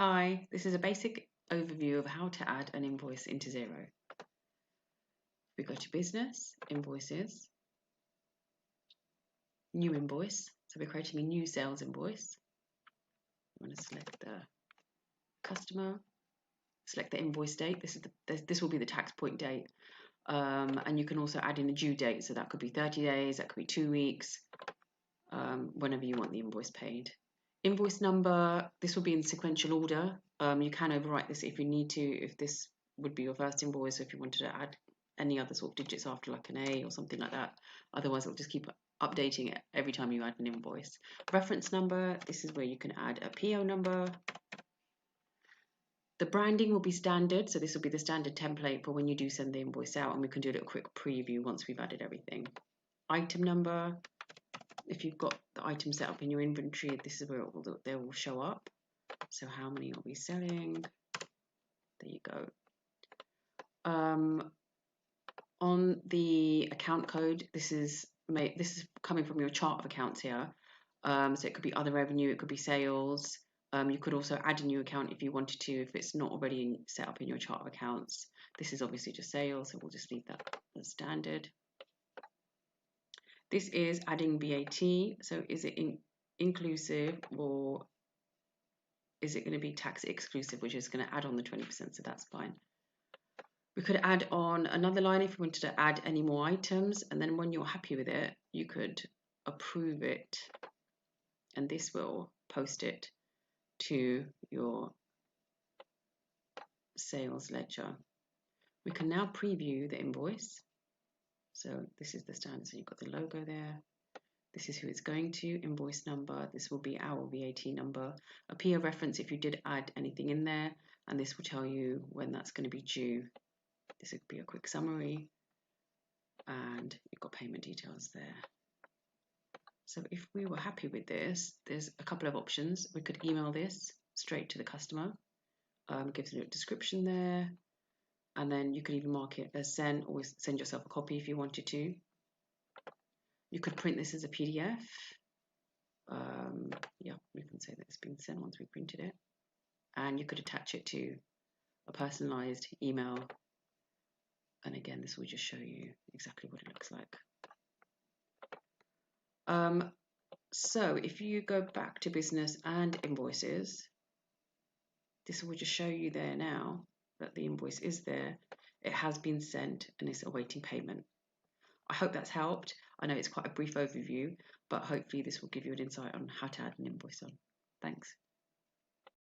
Hi, this is a basic overview of how to add an invoice into Xero. We go to Business, Invoices, New Invoice. So we're creating a new sales invoice. I'm going to select the customer, select the invoice date. This will be the tax point date. And you can also add in a due date. So that could be 30 days, that could be 2 weeks, whenever you want the invoice paid. Invoice number, this will be in sequential order. You can overwrite this if you need to, if this would be your first invoice, or if you wanted to add any other sort of digits after like an A or something like that. Otherwise, it'll just keep updating it every time you add an invoice. Reference number, this is where you can add a PO number. The branding will be standard, so this will be the standard template for when you do send the invoice out, and we can do a quick preview once we've added everything. Item number, if you've got the item set up in your inventory, this is where they will show up. So how many are we selling? There you go. On the account code, this is coming from your chart of accounts here. So it could be other revenue, it could be sales. You could also add a new account if you wanted to, if it's not already set up in your chart of accounts. This is obviously just sales, so we'll just leave that as standard. This is adding VAT. So is it inclusive, or is it going to be tax exclusive, which is going to add on the 20%, so that's fine. We could add on another line if you wanted to add any more items, and then when you're happy with it, you could approve it, and this will post it to your sales ledger. We can now preview the invoice. So this is the standard, so you've got the logo there. This is who it's going to, invoice number. This will be our VAT number. A PO reference if you did add anything in there, and this will tell you when that's going to be due. This would be a quick summary, and you've got payment details there. So if we were happy with this, there's a couple of options. We could email this straight to the customer, gives you a description there, and then you could even mark it as sent, or send yourself a copy if you wanted to. You could print this as a PDF. Yeah, we can say that it's been sent once we printed it. And you could attach it to a personalized email. And again, this will just show you exactly what it looks like. So if you go back to business and invoices, this will just show you there now that the invoice is there. It has been sent and it's awaiting payment. I hope that's helped. I know it's quite a brief overview, but hopefully this will give you an insight on how to add an invoice on. Thanks.